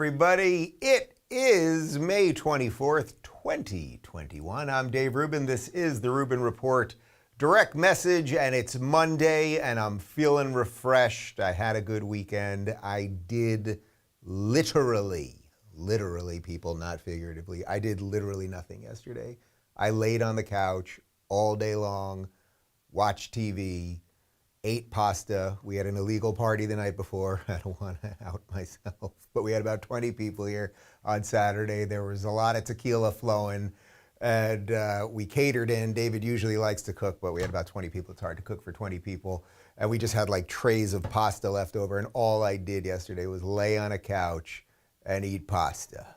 everybody. It is May 24th, 2021. I'm Dave Rubin. This is the Rubin Report direct message, and it's Monday, and I'm feeling refreshed. I had a good weekend. I did literally, people, not figuratively, I did literally nothing yesterday. I laid on the couch all day long, watched TV, ate pasta. We had an illegal party the night before. I don't want to out myself, but we had about 20 people here on Saturday. There was a lot of tequila flowing, and we catered in. David usually likes to cook, but we had about 20 people. It's hard to cook for 20 people. And we just had like trays of pasta left over, and all I did yesterday was lay on a couch and eat pasta.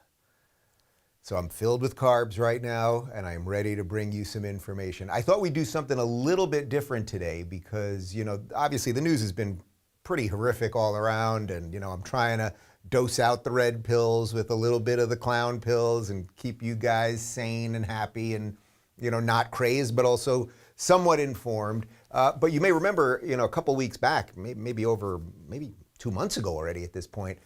So I'm filled with carbs right now, and I'm ready to bring you some information. I thought we'd do something a little bit different today because, obviously the news has been pretty horrific all around, and, I'm trying to dose out the red pills with a little bit of the clown pills and keep you guys sane and happy and, not crazed, but also somewhat informed. But you may remember, a couple weeks back, maybe 2 months ago already at this point,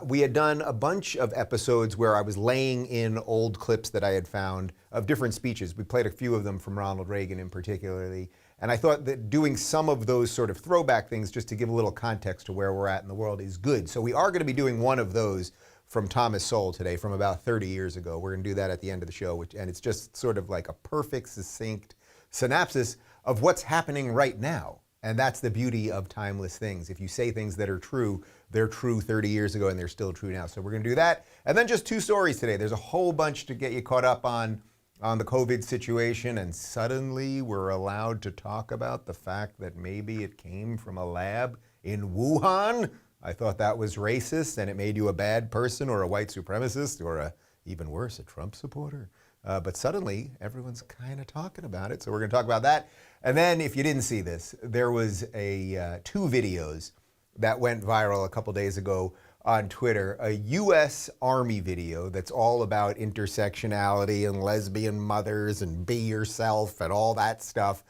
we had done a bunch of episodes where I was laying in old clips that I had found of different speeches. We played a few of them from Ronald Reagan in particularly. And I thought that doing some of those sort of throwback things just to give a little context to where we're at in the world is good. So we are going to be doing one of those from Thomas Sowell today from about 30 years ago. We're going to do that at the end of the show, and it's just sort of like a perfect, succinct synopsis of what's happening right now. And that's the beauty of timeless things. If you say things that are true, they're true 30 years ago and they're still true now. So we're going to do that. And then just 2 stories today. There's a whole bunch to get you caught up on the COVID situation. And suddenly we're allowed to talk about the fact that maybe it came from a lab in Wuhan. I thought that was racist and it made you a bad person or a white supremacist or even worse, a Trump supporter. But suddenly everyone's kind of talking about it. So we're going to talk about that. And then if you didn't see this, there was 2 videos that went viral a couple days ago on Twitter. A U.S. Army video that's all about intersectionality and lesbian mothers and be yourself and all that stuff.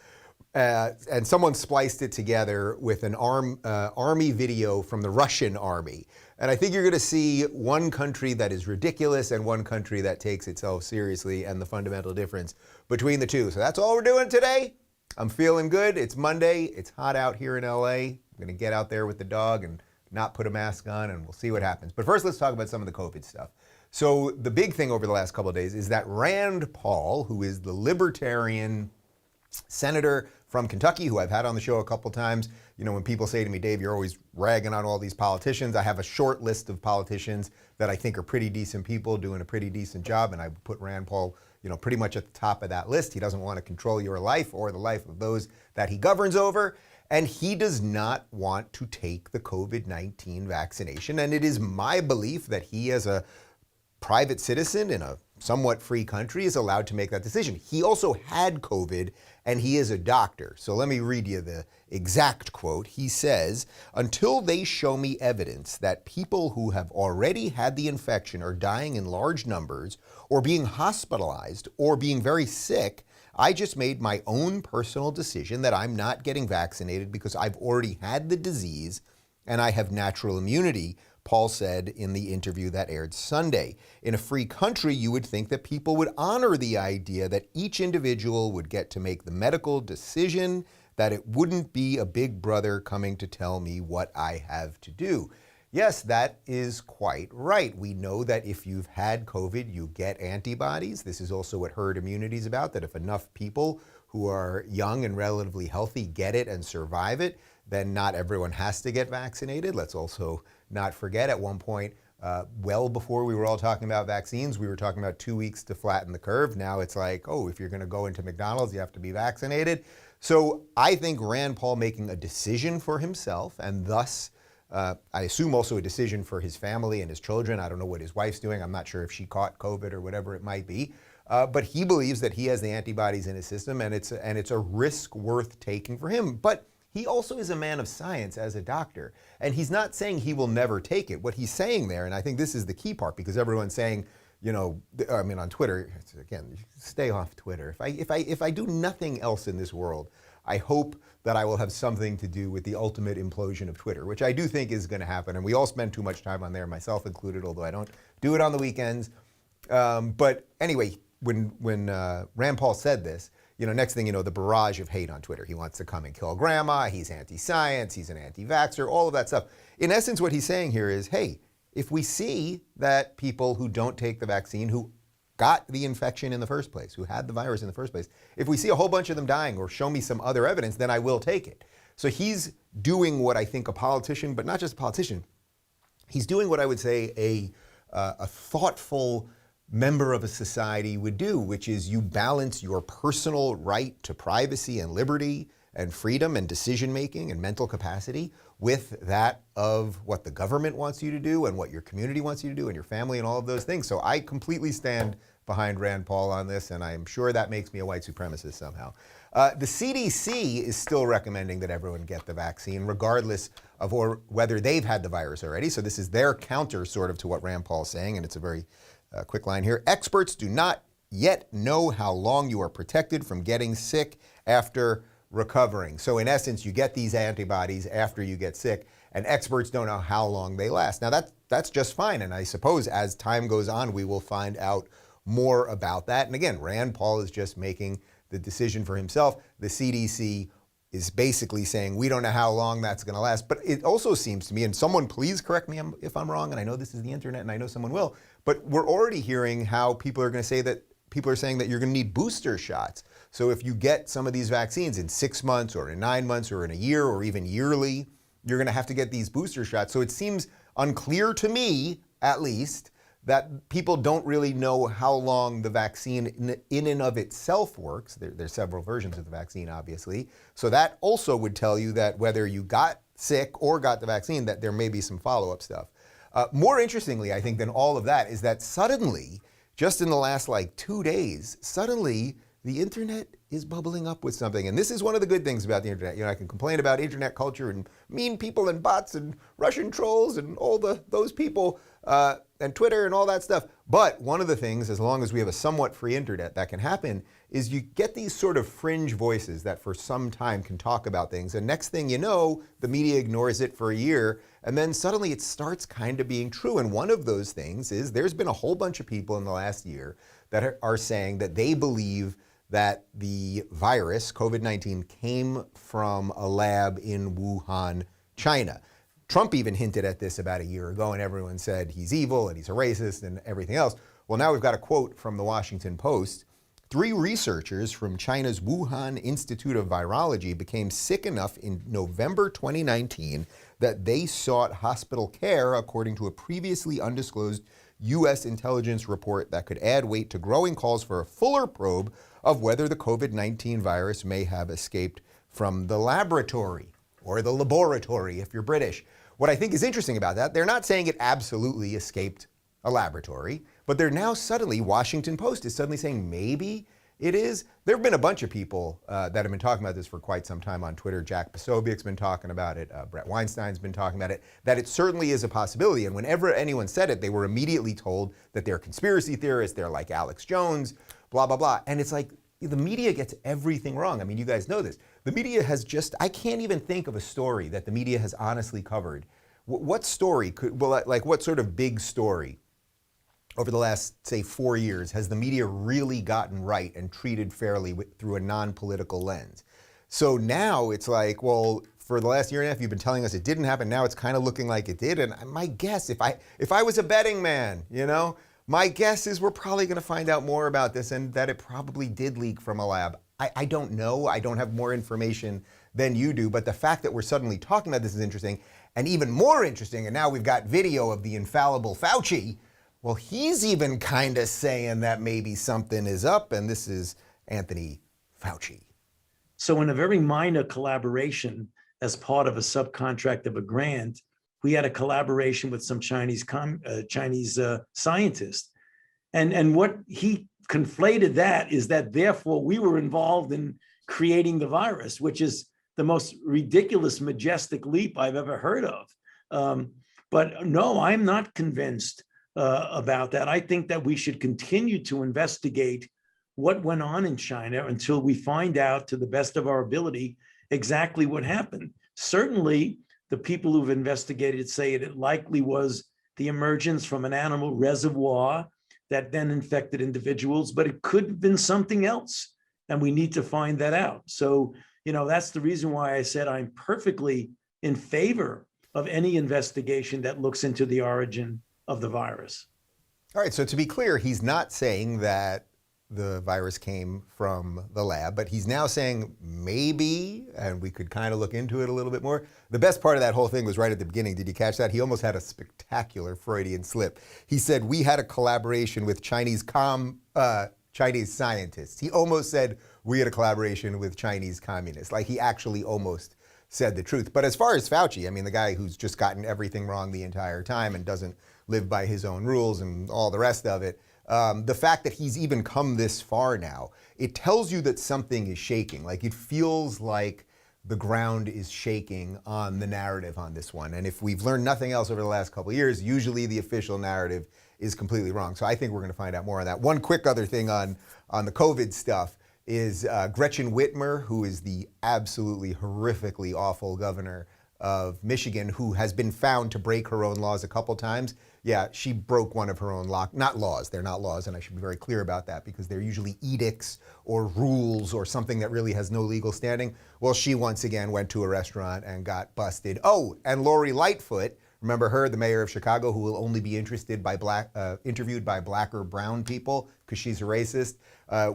And someone spliced it together with an army video from the Russian army. And I think you're going to see one country that is ridiculous and one country that takes itself seriously and the fundamental difference between the two. So that's all we're doing today. I'm feeling good. It's Monday. It's hot out here in LA. I'm going to get out there with the dog and not put a mask on, and we'll see what happens. But first, let's talk about some of the COVID stuff. So the big thing over the last couple of days is that Rand Paul, who is the libertarian senator from Kentucky, who I've had on the show a couple times. When people say to me, Dave, you're always ragging on all these politicians, I have a short list of politicians that I think are pretty decent people doing a pretty decent job, and I put Rand Paul, pretty much at the top of that list. He doesn't want to control your life or the life of those that he governs over, and he does not want to take the COVID-19 vaccination, and it is my belief that he, as a private citizen in a somewhat free country, is allowed to make that decision. He also had COVID, and he is a doctor. So let me read you the exact quote. He says, "Until they show me evidence that people who have already had the infection are dying in large numbers or being hospitalized or being very sick, I just made my own personal decision that I'm not getting vaccinated because I've already had the disease and I have natural immunity," Paul said in the interview that aired Sunday. In a free country, you would think that people would honor the idea that each individual would get to make the medical decision, that it wouldn't be a big brother coming to tell me what I have to do. Yes, that is quite right. We know that if you've had COVID, you get antibodies. This is also what herd immunity is about, that if enough people who are young and relatively healthy get it and survive it, then not everyone has to get vaccinated. Let's also not forget, at one point, well before we were all talking about vaccines, we were talking about 2 weeks to flatten the curve. Now it's like, oh, if you're going to go into McDonald's, you have to be vaccinated. So I think Rand Paul making a decision for himself, and thus, I assume also a decision for his family and his children. I don't know what his wife's doing. I'm not sure if she caught COVID or whatever it might be. But he believes that he has the antibodies in his system, and it's a risk worth taking for him. But he also is a man of science as a doctor, and he's not saying he will never take it. What he's saying there, and I think this is the key part, because everyone's saying, on Twitter, again, stay off Twitter. If I do nothing else in this world, I hope that I will have something to do with the ultimate implosion of Twitter, which I do think is going to happen. And we all spend too much time on there, myself included, although I don't do it on the weekends. But anyway, when Rand Paul said this, next thing you know, the barrage of hate on Twitter. He wants to come and kill grandma. He's anti-science. He's an anti-vaxxer, all of that stuff. In essence, what he's saying here is, hey, if we see that people who don't take the vaccine, who got the infection in the first place, who had the virus in the first place, if we see a whole bunch of them dying or show me some other evidence, then I will take it. So he's doing what I think a politician, but not just a politician, he's doing what I would say a thoughtful member of a society would do, which is you balance your personal right to privacy and liberty and freedom and decision-making and mental capacity with that of what the government wants you to do and what your community wants you to do and your family and all of those things. So I completely stand behind Rand Paul on this, and I'm sure that makes me a white supremacist somehow. The CDC is still recommending that everyone get the vaccine, regardless of whether they've had the virus already. So this is their counter sort of to what Rand Paul is saying, and it's a very quick line here. Experts do not yet know how long you are protected from getting sick after recovering. So in essence, you get these antibodies after you get sick, and experts don't know how long they last. Now that's just fine, and I suppose as time goes on, we will find out more about that. And again, Rand Paul is just making the decision for himself. The CDC is basically saying, we don't know how long that's going to last. But it also seems to me, and someone please correct me if I'm wrong, and I know this is the internet and I know someone will, but we're already hearing how people are going to say that people are saying that you're going to need booster shots. So if you get some of these vaccines in 6 months or in 9 months or in a year or even yearly, you're going to have to get these booster shots. So it seems unclear to me, at least, that people don't really know how long the vaccine in and of itself works. There's several versions of the vaccine, obviously. So that also would tell you that whether you got sick or got the vaccine, that there may be some follow-up stuff. More interestingly, I think, than all of that is that suddenly, just in the last 2 days, suddenly the internet is bubbling up with something. And this is one of the good things about the internet. I can complain about internet culture and mean people and bots and Russian trolls and all those people and Twitter and all that stuff. But one of the things, as long as we have a somewhat free internet, that can happen is you get these sort of fringe voices that for some time can talk about things. And next thing you know, the media ignores it for a year. And then suddenly it starts kind of being true. And one of those things is there's been a whole bunch of people in the last year that are saying that they believe that the virus, COVID-19, came from a lab in Wuhan, China. Trump even hinted at this about a year ago, and everyone said he's evil and he's a racist and everything else. Well, now we've got a quote from the Washington Post. 3 researchers from China's Wuhan Institute of Virology became sick enough in November 2019 that they sought hospital care, according to a previously undisclosed U.S. intelligence report that could add weight to growing calls for a fuller probe of whether the COVID-19 virus may have escaped from the laboratory, or the laboratory if you're British. What I think is interesting about that, they're not saying it absolutely escaped a laboratory, but they're now suddenly, Washington Post is suddenly saying maybe it is. There have been a bunch of people that have been talking about this for quite some time on Twitter. Jack Posobiec's been talking about it. Brett Weinstein's been talking about it, that it certainly is a possibility. And whenever anyone said it, they were immediately told that they're conspiracy theorists, they're like Alex Jones, blah, blah, blah. And it's like, the media gets everything wrong. I mean, you guys know this. The media has I can't even think of a story that the media has honestly covered. What story what sort of big story over the last, say, 4 years has the media really gotten right and treated fairly through a non-political lens? So now it's like, well, for the last year and a half, you've been telling us it didn't happen. Now it's kind of looking like it did. And my guess, if I was a betting man, my guess is we're probably going to find out more about this and that it probably did leak from a lab. I don't know. I don't have more information than you do. But the fact that we're suddenly talking about this is interesting. And even more interesting, and now we've got video of the infallible Fauci. Well, he's even kind of saying that maybe something is up. And this is Anthony Fauci. So in a very minor collaboration as part of a subcontract of a grant, we had a collaboration with some Chinese scientists. And what he conflated that is that therefore we were involved in creating the virus, which is the most ridiculous, majestic leap I've ever heard of. But no, I'm not convinced about that. I think that we should continue to investigate what went on in China until we find out, to the best of our ability, exactly what happened. Certainly, the people who've investigated say it likely was the emergence from an animal reservoir that then infected individuals, but it could have been something else. And we need to find that out. So, that's the reason why I said I'm perfectly in favor of any investigation that looks into the origin of the virus. All right, so to be clear, he's not saying that the virus came from the lab, but he's now saying maybe, and we could kind of look into it a little bit more. The best part of that whole thing was right at the beginning. Did you catch that? He almost had a spectacular Freudian slip. He said, we had a collaboration with Chinese scientists. He almost said, we had a collaboration with Chinese communists. Like, he actually almost said the truth. But as far as Fauci, I mean, the guy who's just gotten everything wrong the entire time and doesn't live by his own rules and all the rest of it, the fact that he's even come this far now, it tells you that something is shaking. Like, it feels like the ground is shaking on the narrative on this one. And if we've learned nothing else over the last couple of years, usually the official narrative is completely wrong. So I think we're going to find out more on that. One quick other thing on the COVID stuff is Gretchen Whitmer, who is the absolutely horrifically awful governor of Michigan, who has been found to break her own laws a couple times. Yeah, she broke one of her own not laws. They're not laws, and I should be very clear about that because they're usually edicts or rules or something that really has no legal standing. Well, she once again went to a restaurant and got busted. Oh, and Lori Lightfoot, remember her, the mayor of Chicago, who will only be interviewed by black or brown people because she's a racist.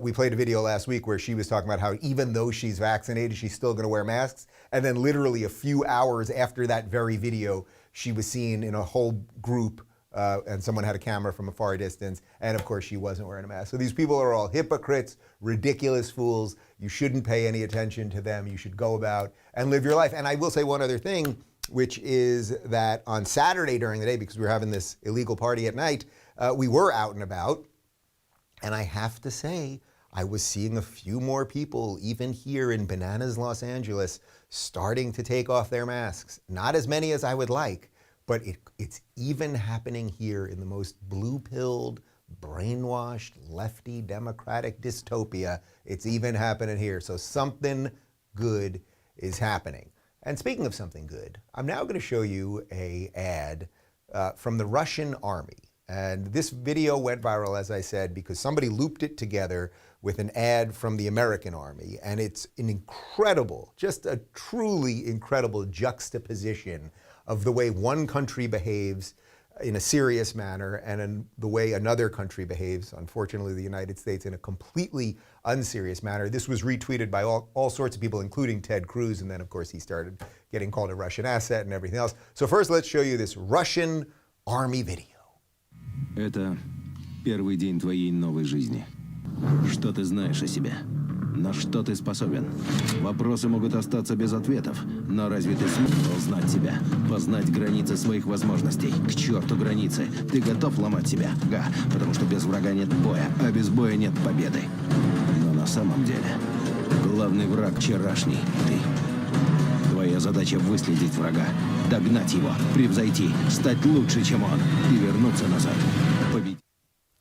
We played a video last week where she was talking about how even though she's vaccinated, she's still going to wear masks. And then literally a few hours after that very video, she was seen in a whole group and someone had a camera from a far distance. And of course, she wasn't wearing a mask. So these people are all hypocrites, ridiculous fools. You shouldn't pay any attention to them. You should go about and live your life. And I will say one other thing, which is that on Saturday during the day, because we were having this illegal party at night, we were out and about. And I have to say, I was seeing a few more people, even here in Bananas, Los Angeles, starting to take off their masks. Not as many as I would like, but it's even happening here in the most blue-pilled, brainwashed, lefty, democratic dystopia. It's even happening here. So something good is happening. And speaking of something good, I'm now going to show you an ad from the Russian army. And this video went viral, as I said, because somebody looped it together with an ad from the American army. And it's an incredible, just a truly incredible juxtaposition of the way one country behaves in a serious manner and in the way another country behaves, unfortunately the United States, in a completely unserious manner. This was retweeted by all sorts of people, including Ted Cruz, and then of course he started getting called a Russian asset and everything else. So first let's show you this Russian army video. Это первый день твоей новой жизни. Что ты знаешь о себе? На что ты способен? Вопросы могут остаться без ответов, но разве ты сможешь знать себя? Познать границы своих возможностей? К черту границы! Ты готов ломать себя? Да, потому что без врага нет боя, а без боя нет победы. Но на самом деле, главный враг вчерашний — ты. Твоя задача — выследить врага, догнать его, превзойти, стать лучше, чем он, и вернуться назад. Победить.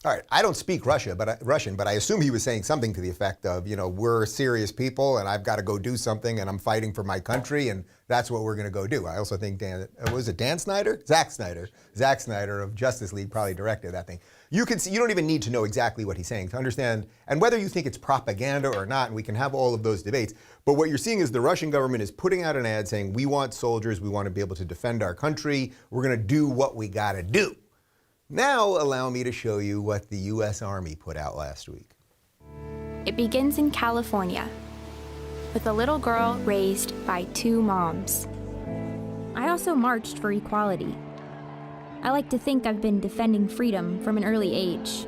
All right, I don't speak Russian, but I assume he was saying something to the effect of, we're serious people and I've got to go do something and I'm fighting for my country and that's what we're going to go do. I also think Zack Snyder of Justice League probably directed that thing. You can see, you don't even need to know exactly what he's saying to understand, and whether you think it's propaganda or not, and we can have all of those debates, but what you're seeing is the Russian government is putting out an ad saying, we want soldiers, we want to be able to defend our country, we're going to do what we got to do. Now, allow me to show you what the U.S. Army put out last week. It begins in California, with a little girl raised by two moms. I also marched for equality. I like to think I've been defending freedom from an early age.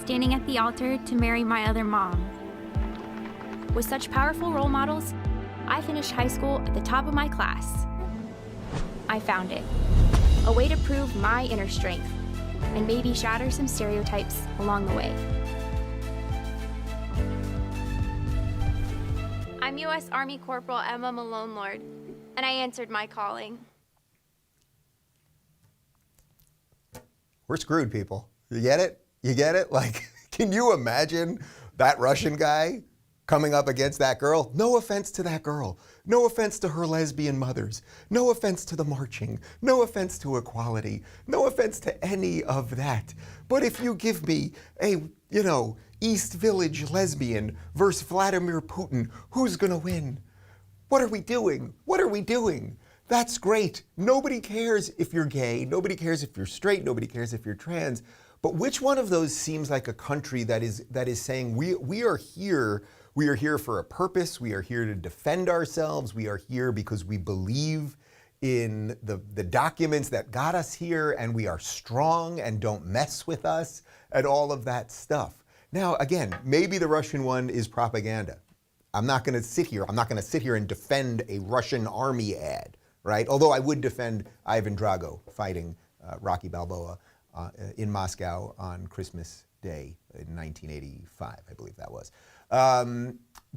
Standing at the altar to marry my other mom. With such powerful role models, I finished high school at the top of my class. I found it. A way to prove my inner strength and maybe shatter some stereotypes along the way. I'm U.S. Army Corporal Emma Malone Lord, and I answered my calling. We're screwed, people. You get it? You get it? Like, Can you imagine that Russian guy coming up against that girl? No offense to that girl. No offense to her lesbian mothers. No offense to the marching. No offense to equality. No offense to any of that. But if you give me a, East Village lesbian versus Vladimir Putin, who's gonna win? What are we doing? What are we doing? That's great. Nobody cares if you're gay. Nobody cares if you're straight. Nobody cares if you're trans. But which one of those seems like a country that is saying we are here? We are here for a purpose. We are here to defend ourselves. We are here because we believe in the documents that got us here, and we are strong and don't mess with us and all of that stuff. Now, again, maybe the Russian one is propaganda. I'm not going to sit here and defend a Russian army ad, right? Although I would defend Ivan Drago fighting Rocky Balboa in Moscow on Christmas Day in 1985, I believe that was.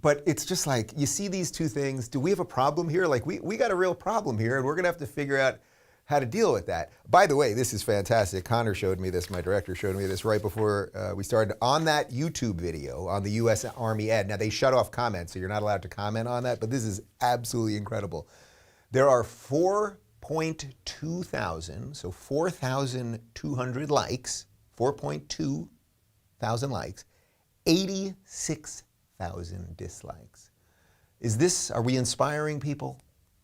But it's just like, you see these two things. Do we have a problem here? Like, we got a real problem here, and we're going to have to figure out how to deal with that. By the way, this is fantastic. Connor showed me this, my director showed me this right before we started. On that YouTube video on the U.S. Army ad, now they shut off comments, so you're not allowed to comment on that, but this is absolutely incredible. There are 4.2 thousand, so 4,200 likes, 4.2 thousand likes, 86,000 dislikes. Are we inspiring people?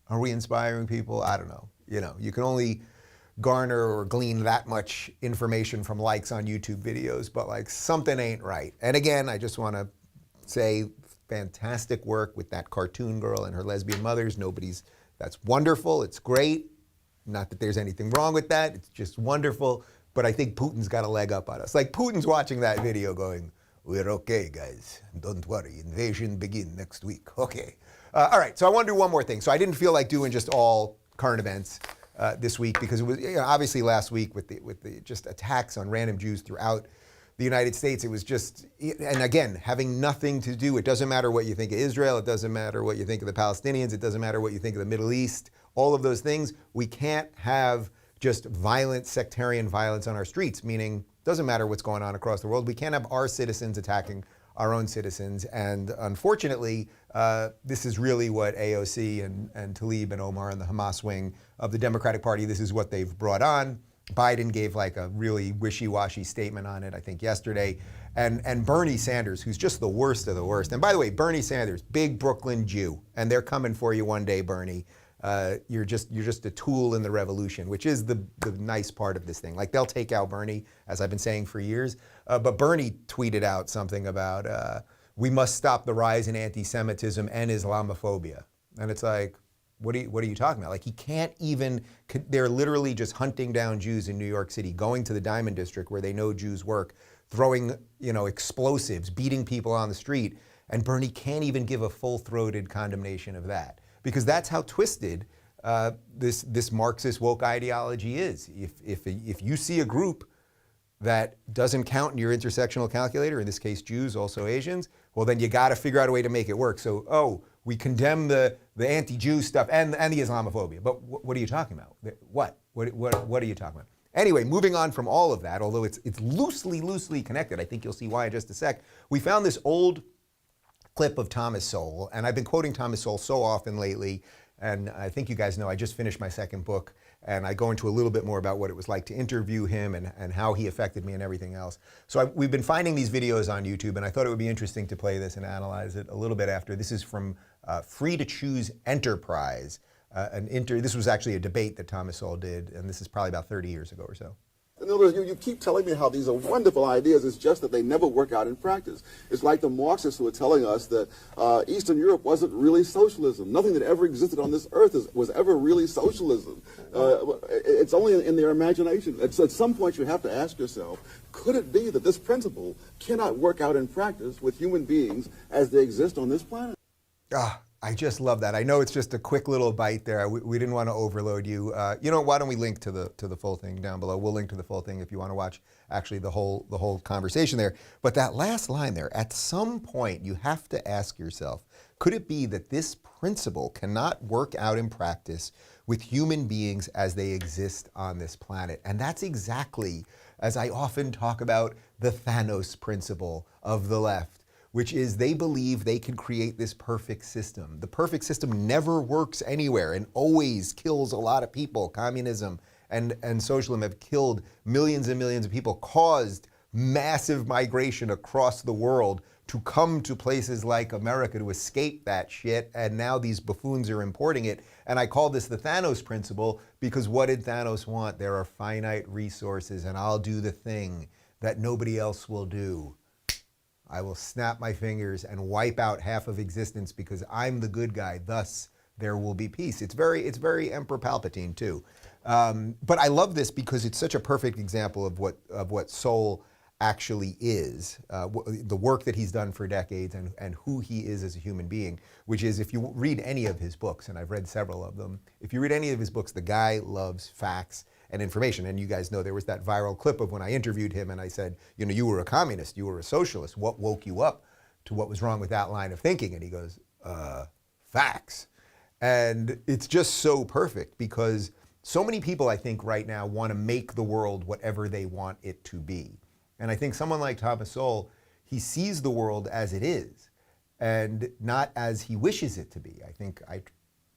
Are we inspiring people? I don't know. You can only garner or glean that much information from likes on YouTube videos, but like something ain't right. And again, I just want to say fantastic work with that cartoon girl and her lesbian mothers. That's wonderful. It's great. Not that there's anything wrong with that. It's just wonderful. But I think Putin's got a leg up on us. Like, Putin's watching that video going, we're okay, guys. Don't worry. Invasion begin next week. Okay. All right. So I want to do one more thing. So I didn't feel like doing just all current events this week, because it was obviously last week with the just attacks on random Jews throughout the United States. It was just, and again, having nothing to do. It doesn't matter what you think of Israel. It doesn't matter what you think of the Palestinians. It doesn't matter what you think of the Middle East. All of those things. We can't have just violent sectarian violence on our streets, meaning it doesn't matter what's going on across the world. We can't have our citizens attacking our own citizens. And unfortunately, this is really what AOC and Tlaib and Omar and the Hamas wing of the Democratic Party, this is what they've brought on. Biden gave like a really wishy-washy statement on it, I think yesterday. And Bernie Sanders, who's just the worst of the worst. And by the way, Bernie Sanders, big Brooklyn Jew, and they're coming for you one day, Bernie. You're just a tool in the revolution, which is the nice part of this thing. Like, they'll take out Bernie, as I've been saying for years. But Bernie tweeted out something about we must stop the rise in anti-Semitism and Islamophobia. And it's like, what are you talking about? Like, he can't even, they're literally just hunting down Jews in New York City, going to the Diamond District where they know Jews work, throwing, explosives, beating people on the street. And Bernie can't even give a full-throated condemnation of that. Because that's how twisted this Marxist woke ideology is. If you see a group that doesn't count in your intersectional calculator, in this case Jews, also Asians, well then you got to figure out a way to make it work. So, we condemn the anti-Jew stuff and the Islamophobia. But what are you talking about? What are you talking about? Anyway, moving on from all of that, although it's loosely connected, I think you'll see why in just a sec. We found this old clip of Thomas Sowell, and I've been quoting Thomas Sowell so often lately, and I think you guys know I just finished my second book, and I go into a little bit more about what it was like to interview him and how he affected me and everything else. So we've been finding these videos on YouTube, and I thought it would be interesting to play this and analyze it a little bit after. This is from Free to Choose Enterprise. This was actually a debate that Thomas Sowell did, and this is probably about 30 years ago or so. In other words, you keep telling me how these are wonderful ideas. It's just that they never work out in practice. It's like the Marxists who are telling us that Eastern Europe wasn't really socialism. Nothing that ever existed on this earth was ever really socialism. It's only in their imagination. And so at some point you have to ask yourself, could it be that this principle cannot work out in practice with human beings as they exist on this planet? I just love that. I know it's just a quick little bite there. We didn't want to overload you. Why don't we link to the full thing down below? We'll link to the full thing if you want to watch actually the whole conversation there. But that last line there, at some point you have to ask yourself, could it be that this principle cannot work out in practice with human beings as they exist on this planet? And that's exactly, as I often talk about the Thanos principle of the left, which is they believe they can create this perfect system. The perfect system never works anywhere and always kills a lot of people. Communism and socialism have killed millions and millions of people, caused massive migration across the world to come to places like America to escape that shit, and now these buffoons are importing it. And I call this the Thanos principle because what did Thanos want? There are finite resources, and I'll do the thing that nobody else will do. I will snap my fingers and wipe out half of existence because I'm the good guy. Thus, there will be peace. It's very Emperor Palpatine too. But I love this because it's such a perfect example of what Sowell actually is, the work that he's done for decades and who he is as a human being, which is, if you read any of his books, and I've read several of them, if you read any of his books, the guy loves facts and information. And you guys know there was that viral clip of when I interviewed him and I said, you know, you were a communist, you were a socialist. What woke you up to what was wrong with that line of thinking? And he goes, facts. And it's just so perfect because so many people, I think, right now want to make the world whatever they want it to be. And I think someone like Thomas Sowell, he sees the world as it is and not as he wishes it to be. I think I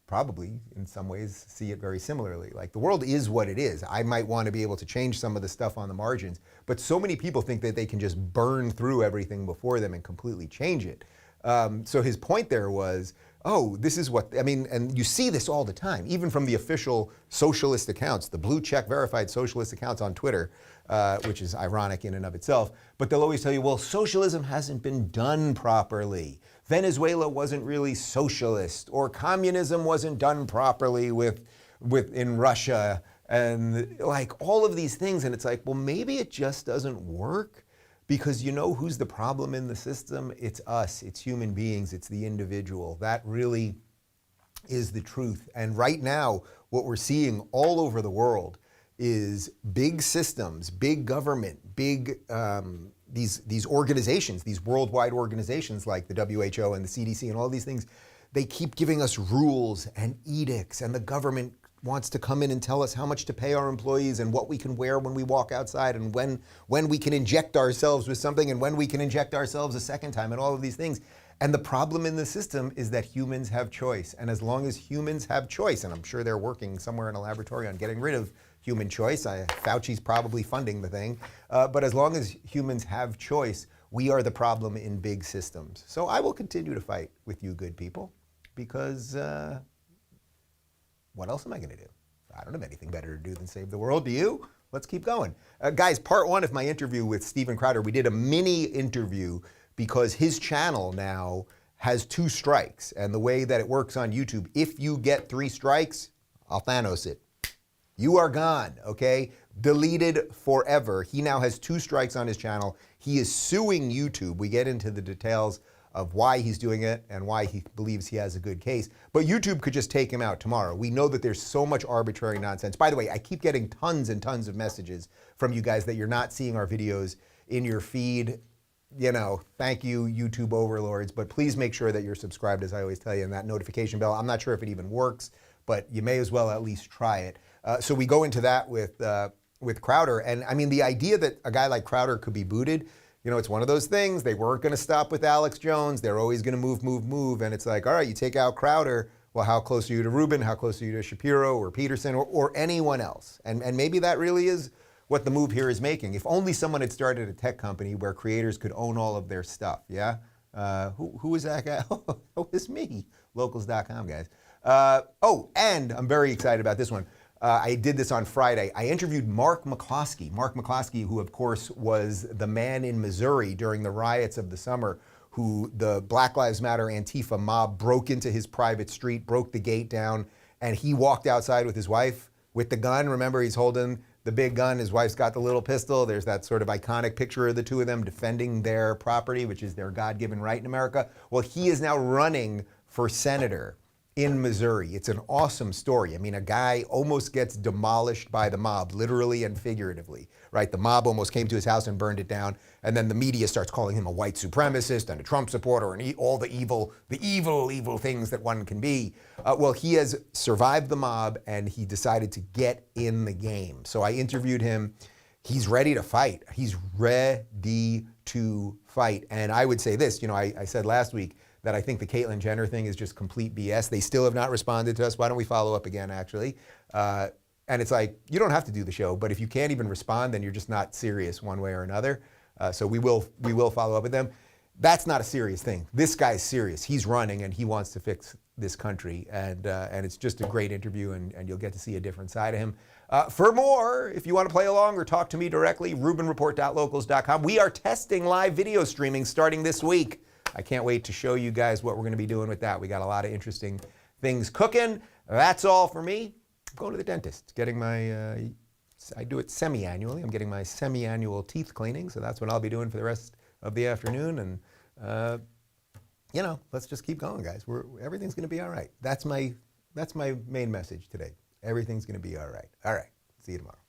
probably, in some ways, see it very similarly. Like, the world is what it is. I might want to be able to change some of the stuff on the margins, but so many people think that they can just burn through everything before them and completely change it. So his point there was, oh, this is what, I mean, and you see this all the time, even from the official socialist accounts, the blue check verified socialist accounts on Twitter, which is ironic in and of itself, but they'll always tell you, well, socialism hasn't been done properly. Venezuela wasn't really socialist, or communism wasn't done properly in Russia, and like all of these things. And it's like, well, maybe it just doesn't work, because you know who's the problem in the system? It's us, it's human beings, it's the individual. That really is the truth. And right now, what we're seeing all over the world is big systems, big government, big these organizations, these worldwide organizations like the WHO and the CDC and all these things, they keep giving us rules and edicts, and the government wants to come in and tell us how much to pay our employees and what we can wear when we walk outside and when we can inject ourselves with something and when we can inject ourselves a second time and all of these things. And the problem in the system is that humans have choice. And as long as humans have choice, and I'm sure they're working somewhere in a laboratory on getting rid of human choice, Fauci's probably funding the thing, but as long as humans have choice, we are the problem in big systems. So I will continue to fight with you good people, because what else am I going to do? I don't have anything better to do than save the world. Do you? Let's keep going. Guys, part one of my interview with Steven Crowder, we did a mini interview because his channel now has 2 strikes. And the way that it works on YouTube, if you get 3 strikes, I'll Thanos it. You are gone, okay? Deleted forever. He now has 2 strikes on his channel. He is suing YouTube. We get into the details of why he's doing it and why he believes he has a good case. But YouTube could just take him out tomorrow. We know that there's so much arbitrary nonsense. By the way, I keep getting tons and tons of messages from you guys that you're not seeing our videos in your feed. You know, thank you, YouTube overlords, but please make sure that you're subscribed, as I always tell you, and that notification bell. I'm not sure if it even works, but you may as well at least try it. So we go into that with Crowder. And I mean, the idea that a guy like Crowder could be booted, you know, it's one of those things. They weren't going to stop with Alex Jones. They're always going to move. And it's like, all right, you take out Crowder. Well, how close are you to Rubin? How close are you to Shapiro or Peterson or anyone else? And maybe that really is what the move here is making. If only someone had started a tech company where creators could own all of their stuff, yeah? Who is that guy? Oh, it's me, locals.com, guys. And I'm very excited about this one. I did this on Friday. I interviewed Mark McCloskey. Mark McCloskey, who of course was the man in Missouri during the riots of the summer, who the Black Lives Matter Antifa mob broke into his private street, broke the gate down, and he walked outside with his wife with the gun. Remember, he's holding the big gun. His wife's got the little pistol. There's that sort of iconic picture of the two of them defending their property, which is their God-given right in America. Well, he is now running for senator in Missouri. It's an awesome story. I mean, a guy almost gets demolished by the mob, literally and figuratively, right? The mob almost came to his house and burned it down, and then the media starts calling him a white supremacist and a Trump supporter and all the evil things that one can be. Well, he has survived the mob, and he decided to get in the game. So I interviewed him. he's ready to fight. He's ready to fight. And I would say this, I said last week that I think the Caitlyn Jenner thing is just complete BS. They still have not responded to us. Why don't we follow up again, actually? And it's like, you don't have to do the show, but if you can't even respond, then you're just not serious one way or another. So we will follow up with them. That's not a serious thing. This guy's serious. He's running and he wants to fix this country. And it's just a great interview, and you'll get to see a different side of him. For more, if you want to play along or talk to me directly, rubinreport.locals.com. We are testing live video streaming starting this week. I can't wait to show you guys what we're going to be doing with that. We got a lot of interesting things cooking. That's all for me. I'm going to the dentist, getting my, I do it semi-annually. I'm getting my semi-annual teeth cleaning, so that's what I'll be doing for the rest of the afternoon. And, let's just keep going, guys. Everything's going to be all right. That's my main message today. Everything's going to be all right. All right. See you tomorrow.